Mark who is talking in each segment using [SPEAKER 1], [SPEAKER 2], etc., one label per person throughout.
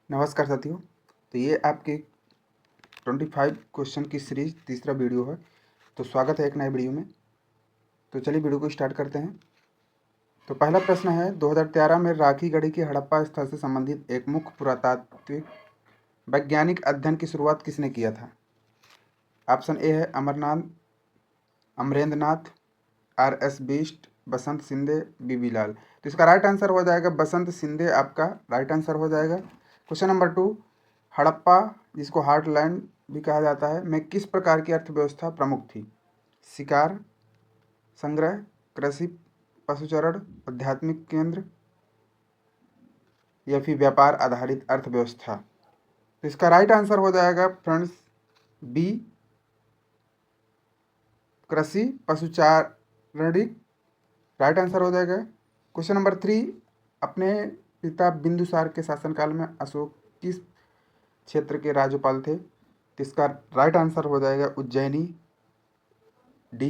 [SPEAKER 1] नमस्कार साथियों। तो ये आपके 25 क्वेश्चन की सीरीज तीसरा वीडियो है। तो स्वागत है एक नए वीडियो में। तो चलिए वीडियो को स्टार्ट करते हैं। तो पहला प्रश्न है, 2013 में राखी गढ़ी के हड़प्पा स्थल से संबंधित एक मुख्य पुरातात्विक वैज्ञानिक अध्ययन की शुरुआत किसने किया था? ऑप्शन ए है अमरेंद्र नाथ, RS बिष्ट, बसंत सिंधे, बीबी लाल। तो इसका राइट आंसर हो जाएगा बसंत सिंधे, आपका राइट आंसर हो जाएगा। क्वेश्चन नंबर 2, हड़प्पा जिसको हार्टलैंड भी कहा जाता है में किस प्रकार की अर्थव्यवस्था प्रमुख थी? शिकार, संग्रह, कृषि, पशुचरण, आध्यात्मिक केंद्र या फिर व्यापार आधारित अर्थव्यवस्था। तो इसका राइट आंसर हो जाएगा फ्रेंड्स बी, कृषि पशुचारणिक, राइट आंसर हो जाएगा। क्वेश्चन नंबर 3, अपने पिता बिंदुसार के शासनकाल में अशोक किस क्षेत्र के राज्यपाल थे? तो इसका राइट आंसर हो जाएगा Ujjaini, D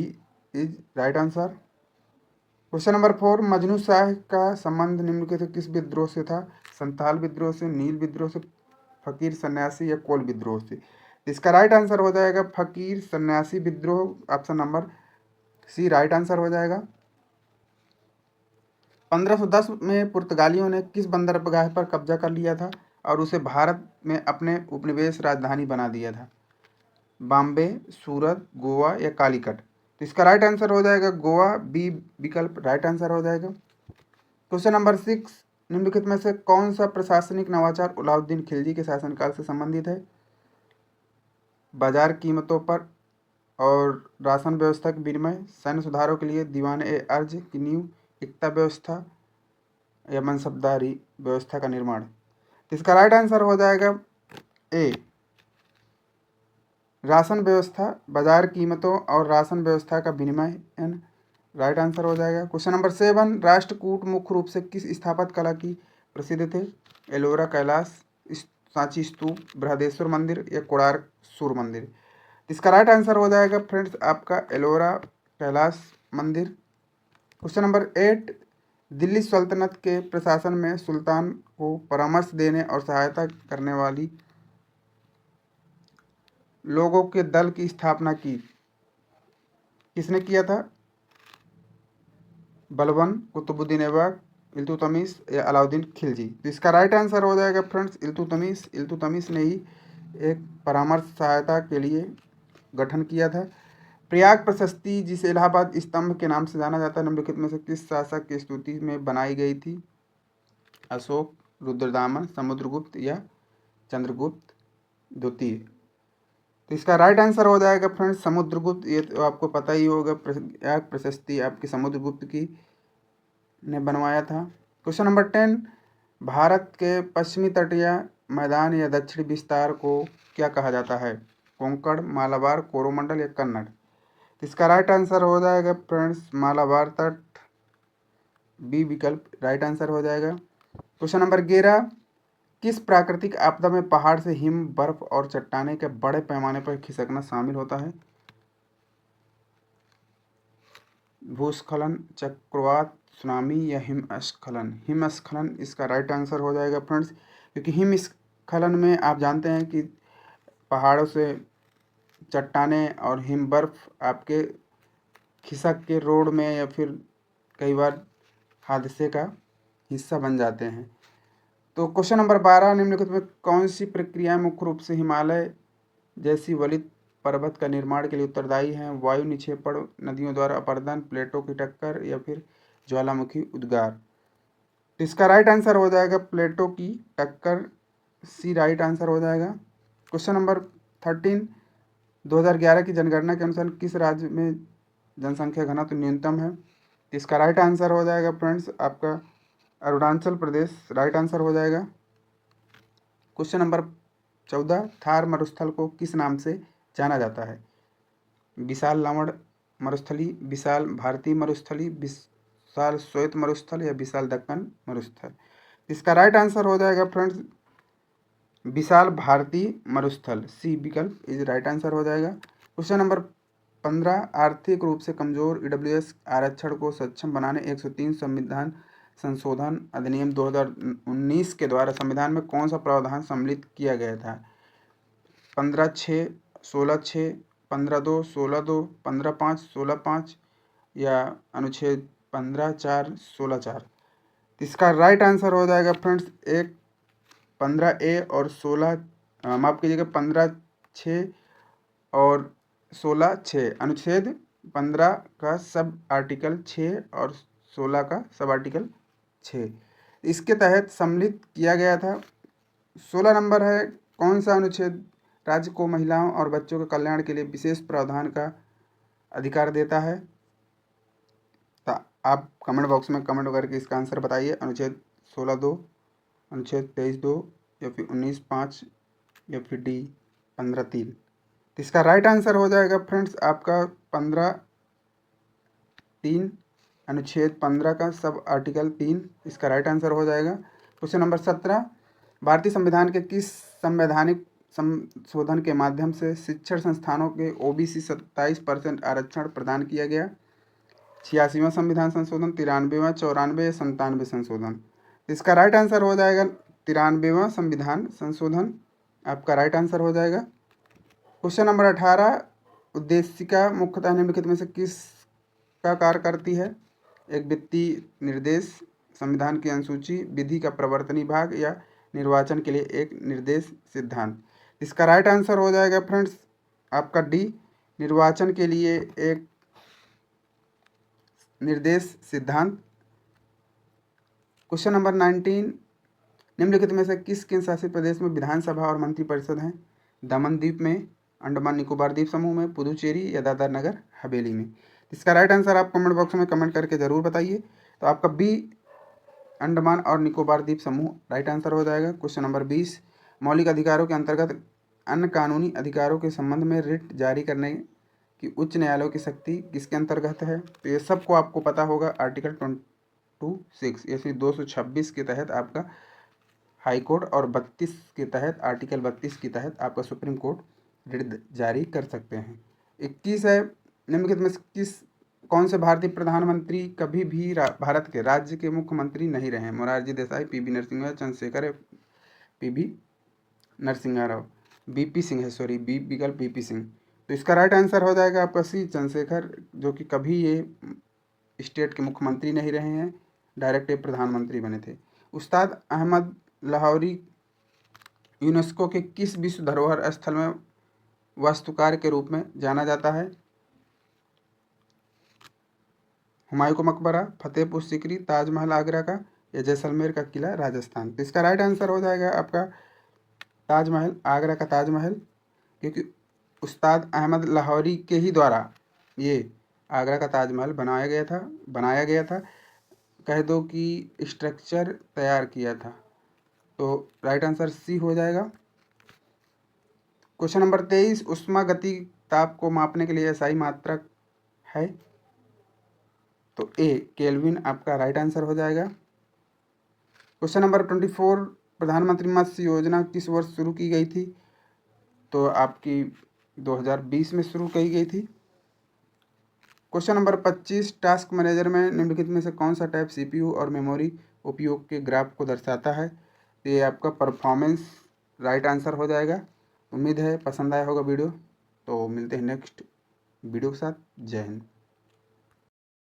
[SPEAKER 1] is right answer. Question number 4, Majnu Shah का संबंध निम्नलिखित किस विद्रोह से था? संथाल विद्रोह से, नील विद्रोह से, फकीर सन्यासी या कोल विद्रोह से? इसका राइट आंसर हो जाएगा फकीर सन्यासी विद्रोह, option number C right answer हो जाएगा। 1510 में पुर्तगालियों ने किस बंदरगाह पर कब्जा कर लिया था और उसे भारत में अपने उपनिवेश राजधानी बना दिया था? बॉम्बे, सूरत, गोवा या कालीकट? तो इसका राइट आंसर हो जाएगा गोवा, बी विकल्प राइट आंसर हो जाएगा। क्वेश्चन नंबर 6, निम्नलिखित में से कौन सा प्रशासनिक नवाचार अलाउद्दीन खिलजी के शासनकाल से संबंधित है? बाजार कीमतों पर और राशन व्यवस्था के विनिमय, सैन्य सुधारों के लिए दीवान ए अर्ज की नींव, एकता व्यवस्था या मनसबदारी व्यवस्था का निर्माण? तो इसका राइट आंसर हो जाएगा ए, राशन व्यवस्था, बाजार कीमतों और राशन व्यवस्था का विनिमय, एन राइट आंसर हो जाएगा। क्वेश्चन नंबर 7, राष्ट्रकूट मुख्य रूप से किस स्थापत्य कला की प्रसिद्ध थे? एलोरा कैलाश, सांची स्तूप, बृहदेश्वर मंदिर या कोणार्क सूर्य मंदिर? इसका राइट आंसर हो जाएगा फ्रेंड्स आपका एलोरा कैलाश मंदिर। क्वेश्चन नंबर 8, दिल्ली सल्तनत के प्रशासन में सुल्तान को परामर्श देने और सहायता करने वाली लोगों के दल की स्थापना किसने किया था? बलबन, कुतुबुद्दीन ऐबक, इल्तुतमिश या अलाउद्दीन खिलजी? तो इसका राइट आंसर हो जाएगा फ्रेंड्स इल्तुतमिश ने ही एक परामर्श सहायता के लिए गठन किया था। प्रयाग प्रशस्ति जिसे इलाहाबाद स्तंभ के नाम से जाना जाता है, निम्नलिखित में से किस शासक की स्तुति में बनाई गई थी? अशोक, रुद्रदामन, समुद्रगुप्त या चंद्रगुप्त द्वितीय? तो इसका राइट आंसर हो जाएगा फ्रेंड्स समुद्रगुप्त। ये तो आपको पता ही होगा, प्रयाग प्रशस्ति आपकी समुद्रगुप्त की ने बनवाया था। क्वेश्चन नंबर 10, भारत के पश्चिमी तटीय मैदान या दक्षिणी विस्तार को क्या कहा जाता है? कोंकण, मालाबार, कोरोमंडल या कन्नड़? इसका राइट आंसर हो जाएगा फ्रेंड्स मालाबार तट, बी विकल्प राइट आंसर हो जाएगा। क्वेश्चन नंबर 11, किस प्राकृतिक आपदा में पहाड़ से हिम, बर्फ और चट्टाने के बड़े पैमाने पर खिसकना शामिल होता है? भूस्खलन, चक्रवात, सुनामी या हिमस्खलन? हिमस्खलन इसका राइट आंसर हो जाएगा फ्रेंड्स, क्योंकि हिमस्खलन में आप जानते हैं कि पहाड़ों से चट्टाने और हिम बर्फ आपके खिसक के रोड में या फिर कई बार हादसे का हिस्सा बन जाते हैं। तो क्वेश्चन नंबर 12, निम्नलिखित में कौन सी प्रक्रियाएं मुख्य रूप से हिमालय जैसी वलित पर्वत का निर्माण के लिए उत्तरदायी हैं? वायु निक्षेपण, नदियों द्वारा अपरदन, प्लेटों की टक्कर या फिर ज्वालामुखी उद्गार? तो इसका राइट आंसर हो जाएगा प्लेटों की टक्कर, सी राइट आंसर हो जाएगा। क्वेश्चन नंबर 13, 2011 की जनगणना के अनुसार किस राज्य में जनसंख्या घनत्व न्यूनतम है? इसका राइट आंसर हो जाएगा फ्रेंड्स आपका अरुणाचल प्रदेश, राइट आंसर हो जाएगा। क्वेश्चन नंबर 14, थार मरुस्थल को किस नाम से जाना जाता है? विशाल लावण मरुस्थली, विशाल भारती मरुस्थली, विशाल श्वेत मरुस्थल या विशाल दक्कन मरुस्थल? इसका राइट आंसर हो जाएगा फ्रेंड्स विशाल भारती मरुस्थल, सी विकल्प इज राइट आंसर हो जाएगा। क्वेश्चन नंबर 15, आर्थिक रूप से कमजोर EWS आरक्षण को सक्षम बनाने 103 संविधान संशोधन अधिनियम 2019 के द्वारा संविधान में कौन सा प्रावधान सम्मिलित किया गया था? 15(6), 16(6), 15(2), 16(2), 15(5), 16(5 या अनुच्छेद 15(4), 16(4? इसका राइट आंसर हो जाएगा फ्रेंड्स एक 15A और 16, माफ कीजिएगा 15(6) और 16(6), अनुच्छेद 15 का सब आर्टिकल 6 और 16 का सब आर्टिकल 6 इसके तहत सम्मिलित किया गया था। 16 नंबर है, कौन सा अनुच्छेद राज्य को महिलाओं और बच्चों के कल्याण के लिए विशेष प्रावधान का अधिकार देता है? तो आप कमेंट बॉक्स में कमेंट करके इसका आंसर बताइए। अनुच्छेद 16(2), अनुच्छेद 23(2) या फिर 19(5) या फिर डी 15(3)। तो इसका राइट आंसर हो जाएगा फ्रेंड्स आपका 15(3), अनुच्छेद 15 का सब आर्टिकल 3 इसका राइट आंसर हो जाएगा। क्वेश्चन नंबर 17, भारतीय संविधान के किस संवैधानिक संशोधन के माध्यम से शिक्षण संस्थानों के OBC 27% आरक्षण प्रदान किया गया? 86वां संविधान संशोधन, 93वां, 94 या 97 संशोधन? इसका राइट आंसर हो जाएगा 93वां संविधान संशोधन आपका राइट आंसर हो जाएगा। क्वेश्चन नंबर 18, उद्देशिका मुख्यतः निम्नलिखित में से किस का कार्य करती है? एक वित्तीय निर्देश, संविधान की अनुसूची, विधि का प्रवर्तनी भाग या निर्वाचन के लिए एक निर्देश सिद्धांत? इसका राइट आंसर हो जाएगा फ्रेंड्स आपका डी, निर्वाचन के लिए एक निर्देश सिद्धांत। क्वेश्चन नंबर 19, निम्नलिखित में से किस केंद्र शासित प्रदेश में विधानसभा और मंत्रिपरिषद हैं? दमन द्वीप में, अंडमान निकोबार द्वीप समूह में, पुदुचेरी या दादरा नगर हवेली में? इसका राइट आंसर आप कमेंट बॉक्स में कमेंट करके ज़रूर बताइए। तो आपका बी, अंडमान और निकोबार द्वीप समूह राइट आंसर हो जाएगा। क्वेश्चन नंबर 20, मौलिक अधिकारों के अंतर्गत अन्य कानूनी अधिकारों के संबंध में रिट जारी करने की उच्च न्यायालयों की शक्ति किसके अंतर्गत है? तो ये सबको आपको पता होगा, आर्टिकल 226 या फिर 226 के तहत आपका हाई कोर्ट और 32 के तहत, आर्टिकल 32 के तहत आपका सुप्रीम कोर्ट रिट जारी कर सकते हैं। 21 है, निम्नलिखित में कौन से भारतीय प्रधानमंत्री कभी भी भारत के राज्य के मुख्यमंत्री नहीं रहे? Morarji Desai, PV Narasimha, Chandrashekhar, PV Narasimha Rao, BP Singh है, सॉरी बी विकल्प BP सिंह। तो इसका राइट आंसर हो जाएगा आपका सी, चंद्रशेखर, जो कि कभी ये स्टेट के मुख्यमंत्री नहीं रहे हैं, डायरेक्ट ये प्रधानमंत्री बने थे। उस्ताद अहमद लाहौरी यूनेस्को के किस विश्व धरोहर स्थल में वास्तुकार के रूप में जाना जाता है? हुमायूं का मकबरा, फतेहपुर सीकरी, ताजमहल आगरा का या जैसलमेर का किला राजस्थान? तो इसका राइट आंसर हो जाएगा आपका ताजमहल, आगरा का ताजमहल, क्योंकि उस्ताद अहमद लाहौरी के ही द्वारा ये आगरा का ताजमहल बनाया गया था, कह दो कि स्ट्रक्चर तैयार किया था। तो राइट आंसर सी हो जाएगा। क्वेश्चन नंबर 23, ऊष्मागति ताप को मापने के लिए SI मात्रक है? तो ए, केल्विन आपका राइट आंसर हो जाएगा। क्वेश्चन नंबर 24, प्रधानमंत्री मत्स्य योजना किस वर्ष शुरू की गई थी? तो आपकी 2020 में शुरू की गई थी। क्वेश्चन नंबर 25, टास्क मैनेजर में निम्नलिखित में से कौन सा टैब CPU और मेमोरी उपयोग के ग्राफ को दर्शाता है? तो ये आपका परफॉर्मेंस राइट आंसर हो जाएगा। उम्मीद है पसंद आया होगा वीडियो। तो मिलते हैं नेक्स्ट वीडियो के साथ। जय हिंद।